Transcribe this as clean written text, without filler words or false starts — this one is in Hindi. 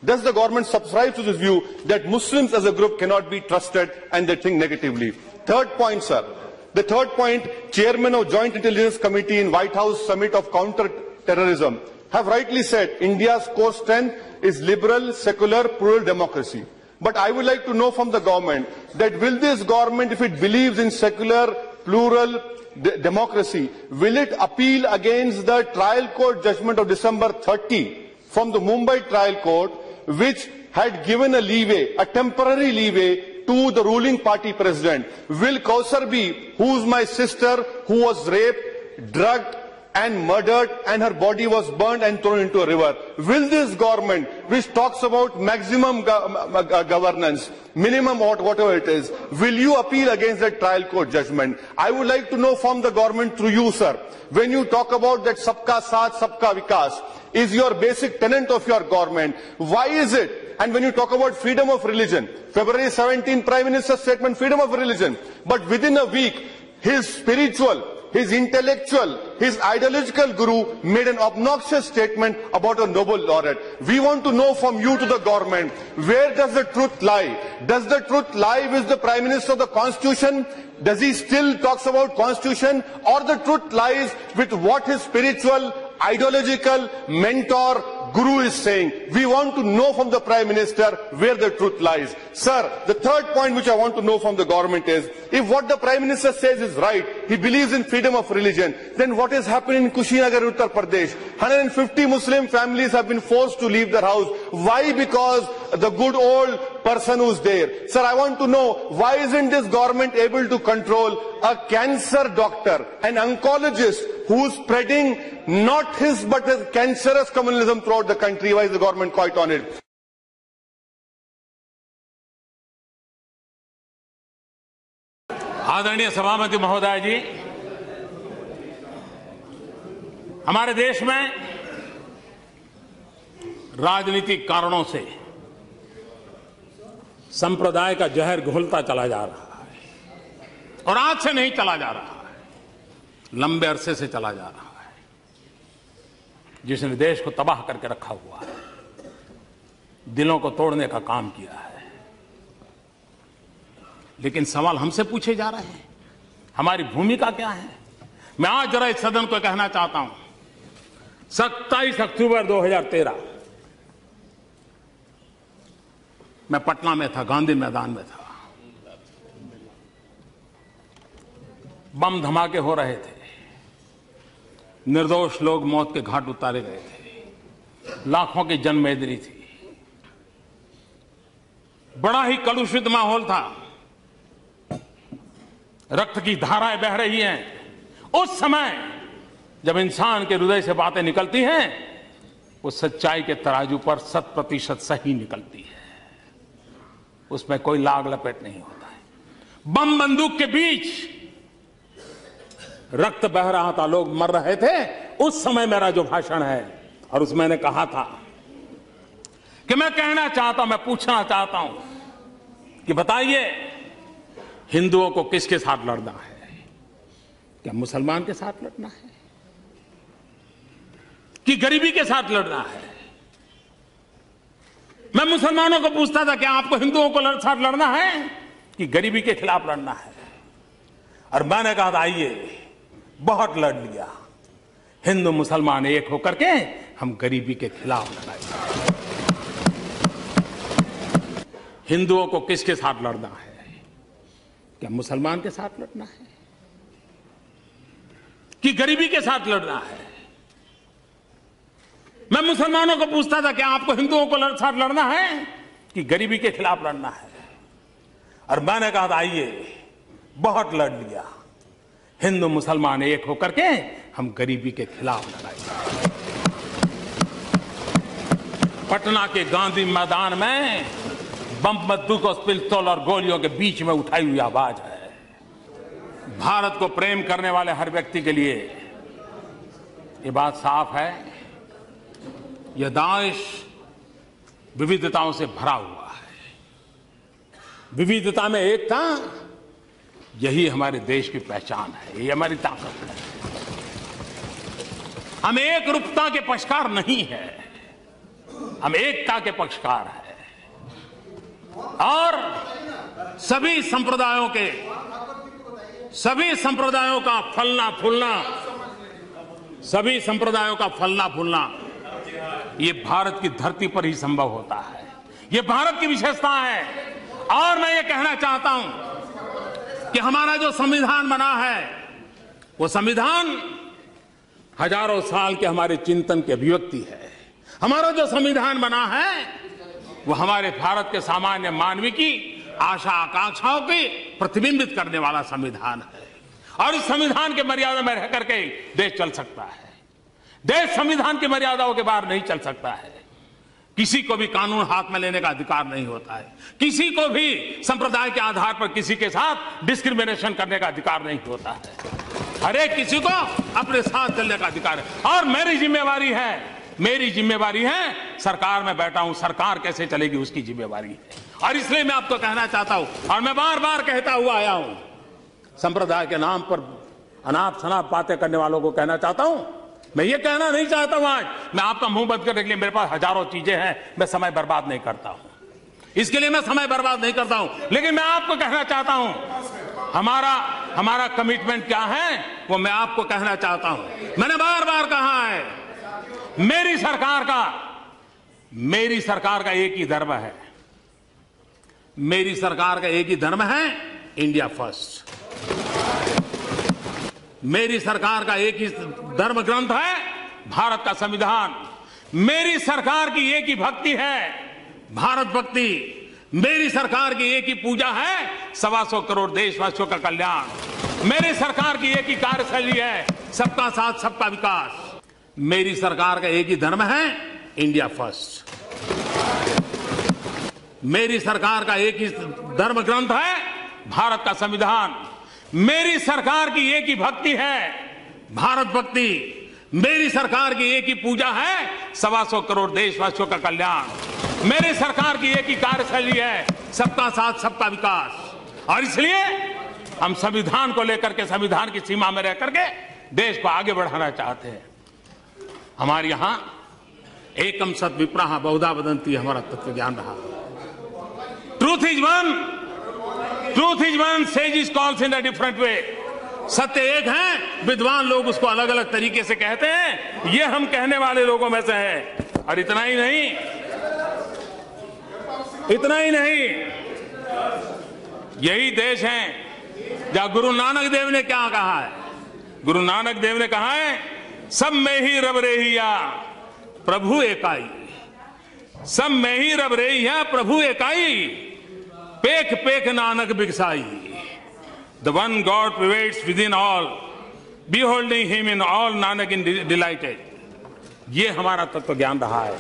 Does the government subscribe to this view that Muslims as a group cannot be trusted and they think negatively? Third point, sir. The third point, Chairman of Joint Intelligence Committee in White House Summit of Counter-Terrorism have rightly said India's core strength is liberal, secular, plural democracy. But I would like to know from the government that will this government, if it believes in secular, plural democracy, will it appeal against the trial court judgment of December 30 from the Mumbai trial court, which had given a leeway, a temporary leeway to the ruling party president? Will Kausar B, who's my sister, who was raped, drugged and murdered and her body was burned and thrown into a river, will this government, which talks about maximum governance, minimum whatever it is, will you appeal against that trial court judgment? I would like to know from the government through you, sir, when you talk about that Sabka Saath, Sabka Vikas is your basic tenet of your government, why is it? And when you talk about freedom of religion, February 17 Prime Minister's statement, freedom of religion, but within a week, his spiritual, his intellectual, his ideological guru made an obnoxious statement about a Nobel laureate. We want to know from you to the government, where does the truth lie? Does the truth lie with the Prime Minister of the Constitution? Does he still talks about Constitution? Or the truth lies with what his spiritual, ideological mentor, guru is saying? We want to know from the Prime Minister where the truth lies. Sir, the third point which I want to know from the government is, if what the Prime Minister says is right, he believes in freedom of religion, then what is happening in Kushinagar, Uttar Pradesh? 150 Muslim families have been forced to leave their house. Why? Because the good old person who's there. Sir, I want to know, why isn't this government able to control a cancer doctor, an oncologist who's spreading not his but his cancerous communalism throughout the country? Why is the government quiet on it? आदरणीय सभापति महोदय जी, हमारे देश में राजनीतिक कारणों से संप्रदाय का जहर घुलता चला जा रहा है और आज से नहीं चला जा रहा है, लंबे अरसे से चला जा रहा है, जिसने देश को तबाह करके रखा हुआ है, दिलों को तोड़ने का काम किया है। लेकिन सवाल हमसे पूछे जा रहे हैं, हमारी भूमिका क्या है? मैं आज जरा इस सदन को कहना चाहता हूं, 27 अक्टूबर 2013 मैं पटना में था, गांधी मैदान में था। बम धमाके हो रहे थे, निर्दोष लोग मौत के घाट उतारे गए थे, लाखों की जनमेदनी थी, बड़ा ही कलुषित माहौल था, रक्त की धाराएं बह रही हैं। उस समय जब इंसान के हृदय से बातें निकलती हैं, वो सच्चाई के तराजू पर 100% सही निकलती है, उसमें कोई लाग लपेट नहीं होता है। बम बंदूक के बीच रक्त बह रहा था, लोग मर रहे थे। उस समय मेरा जो भाषण है, और उसमें मैंने कहा था कि मैं कहना चाहता हूं, मैं पूछना चाहता हूं कि बताइए, हिंदुओं को किसके साथ लड़ना है? क्या मुसलमान के साथ लड़ना है कि गरीबी के साथ लड़ना है? मैं मुसलमानों को पूछता था, क्या आपको हिंदुओं को साथ लड़ना है कि गरीबी के खिलाफ लड़ना है? और मैंने कहा था, आइए, बहुत लड़ लिया, हिंदू मुसलमान एक होकर के हम गरीबी के खिलाफ लड़ाएंगे। हिंदुओं को किसके साथ लड़ना है? क्या मुसलमान के साथ लड़ना है कि गरीबी के साथ लड़ना है? मैं मुसलमानों को पूछता था, क्या आपको हिंदुओं को साथ लड़ना है कि गरीबी के खिलाफ लड़ना है? और मैंने कहा था, आइए, बहुत लड़ लिया, हिंदू मुसलमान एक होकर के हम गरीबी के खिलाफ लड़ाएंगे। पटना के गांधी मैदान में बम बंदूक और पिस्तौल और गोलियों के बीच में उठाई हुई आवाज है। भारत को प्रेम करने वाले हर व्यक्ति के लिए ये बात साफ है, यह देश विविधताओं से भरा हुआ है। विविधता में एकता, यही हमारे देश की पहचान है, यही हमारी ताकत है। हम एक रूपता के पक्षकार नहीं है, हम एकता के पक्षकार हैं और सभी संप्रदायों का फलना फूलना ये भारत की धरती पर ही संभव होता है। ये भारत की विशेषता है। और मैं ये कहना चाहता हूं कि हमारा जो संविधान बना है वो संविधान हजारों साल के हमारे चिंतन की अभिव्यक्ति है। हमारा जो संविधान बना है वो हमारे भारत के सामान्य मानवी की आशा आकांक्षाओं की प्रतिबिंबित करने वाला संविधान है। और इस संविधान के मर्यादा में रह करके देश चल सकता है। देश संविधान की मर्यादाओं के बाहर नहीं चल सकता है। किसी को भी कानून हाथ में लेने का अधिकार नहीं होता है। किसी को भी संप्रदाय के आधार पर किसी के साथ डिस्क्रिमिनेशन करने का अधिकार नहीं होता है। हर एक किसी को अपने साथ चलने का अधिकार है। और मेरी जिम्मेवारी है सरकार में बैठा हूं, सरकार कैसे चलेगी उसकी जिम्मेवारी है। और इसलिए मैं आपको कहना चाहता हूं और मैं बार बार कहता हुआ आया हूं, संप्रदाय के नाम पर अनाप शनाप बातें करने वालों को कहना चाहता हूं, मैं ये कहना नहीं चाहता हूं आज मैं आपका मुंह बंद करने के लिए मेरे पास हजारों चीजें हैं, मैं समय बर्बाद नहीं करता हूं, इसके लिए मैं समय बर्बाद नहीं करता हूं। लेकिन मैं आपको कहना चाहता हूं हमारा कमिटमेंट क्या है वो मैं आपको कहना चाहता हूं। मैंने बार बार कहा है मेरी सरकार का एक ही धर्म है। मेरी सरकार का एक ही धर्म है इंडिया फर्स्ट। मेरी सरकार का एक ही धर्म ग्रंथ है भारत का संविधान। मेरी सरकार की एक ही भक्ति है भारत भक्ति। मेरी सरकार की एक ही पूजा है 125 करोड़ देशवासियों का कल्याण। मेरी सरकार की एक ही कार्यशैली है सबका साथ सबका विकास। मेरी सरकार का एक ही धर्म है इंडिया फर्स्ट। मेरी सरकार का एक ही धर्म ग्रंथ है भारत का संविधान। मेरी सरकार की एक ही भक्ति है भारत भक्ति। मेरी सरकार की एक ही पूजा है 125 करोड़ देशवासियों का कल्याण। मेरी सरकार की एक ही कार्यशैली है सबका साथ सबका विकास। और इसलिए हम संविधान को लेकर के संविधान की सीमा में रह करके देश को आगे बढ़ाना चाहते हैं। हमारे यहां एकम सत विप्रहा बहुधा वदंती हमारा तत्व ज्ञान रहा। Truth is one says calls in a different way. सत्य एक है, विद्वान लोग उसको अलग अलग तरीके से कहते हैं। ये हम कहने वाले लोगों में से है। और इतना ही नहीं, यही देश है जहां गुरु नानक देव ने क्या कहा है। गुरु नानक देव ने कहा है सब में ही रब रेहिया प्रभु एकाई। सब में ही रब रेहिया प्रभु एकाई। पेख पेख Nanak बिगसाई। The one God pervades within all, beholding him in all, Nanak in delighted। ये हमारा तत्व ज्ञान रहा है।